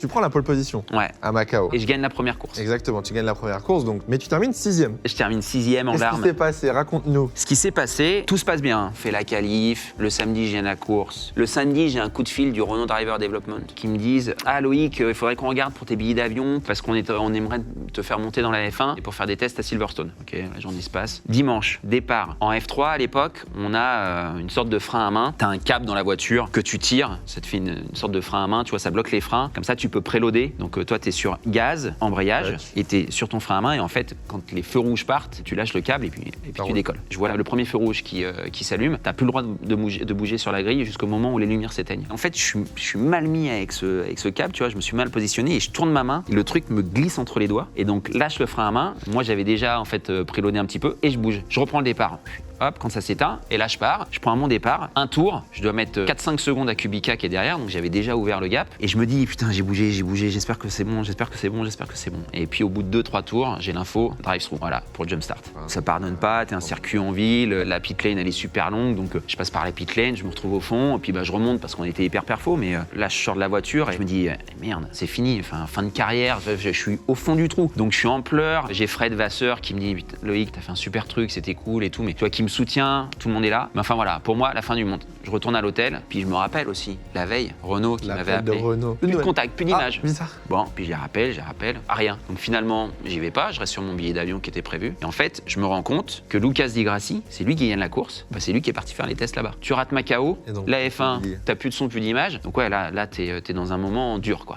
Tu prends la pole position Ouais. à Macao. Et je gagne la première course. Exactement, tu gagnes la première course, donc, mais tu termines 6e. Je termine 6e en Qu'est-ce qui larmes. s'est passé? Raconte-nous. Ce qui s'est passé, tout se passe bien. Fais la qualif, le samedi, je gagne la course. Le samedi, j'ai un coup de fil du Renault Driver Development qui me disent « Ah Loïc, il faudrait qu'on regarde pour tes billets d'avion parce qu'on aimerait te faire monter dans la F1 et pour faire des tests à Silverstone. » Ok, la journée se passe. Dimanche, départ. En F3, à l'époque, on a une sorte de frein à main. T'as un câble dans la voiture que tu tires. Ça te fait une sorte de frein à main. Tu vois, ça bloque les freins. Comme ça, tu peux préloader. Donc toi, t'es sur gaz, embrayage, et t'es sur ton frein à main. Et en fait, quand les feux rouges partent, tu lâches le câble et puis tu décolles. Je vois là, le premier feu rouge qui s'allume. T'as plus le droit de bouger sur la grille jusqu'au moment où les lumières s'éteignent. En fait, je suis mal mis avec ce câble, tu vois, je me suis mal positionné et je tourne ma main et le truc me glisse entre les doigts. Et donc, lâche le frein à main. Moi, j'avais déjà en fait préloadé un petit peu et je bouge. Je reprends le départ. Hop, quand ça s'éteint, et là je pars, je prends mon départ, un tour, je dois mettre 4-5 secondes à Kubica qui est derrière, donc j'avais déjà ouvert le gap, et je me dis, putain, j'ai bougé, j'espère que c'est bon, j'espère que c'est bon. Et puis au bout de 2-3 tours, j'ai l'info, drive-through, voilà, pour le jump start. Ça pardonne pas, t'es un circuit en ville, la pit lane elle est super longue, donc je passe par la pit lane, je me retrouve au fond, et puis je remonte parce qu'on était hyper perfo, mais là je sors de la voiture et je me dis, merde, c'est fini, fin de carrière, je suis au fond du trou. Donc je suis en pleurs, j'ai Fred Vasseur qui me dit, Loïc, t'as fait un super truc, c'était cool et tout, mais toi qui me soutiens, tout le monde est là. Mais enfin voilà, pour moi, la fin du monde. Je retourne à l'hôtel, puis je me rappelle aussi, la veille, Renault qui m'avait appelé. Plus de contact, plus d'image. Bizarre. Bon, puis je les rappelle, rien. Donc finalement, j'y vais pas, je reste sur mon billet d'avion qui était prévu. Et en fait, je me rends compte que Lucas Di Grassi, c'est lui qui gagne la course, c'est lui qui est parti faire les tests là-bas. Tu rates Macao, Et donc, la F1, t'as plus de son, plus d'image. Donc ouais, là t'es dans un moment dur, quoi.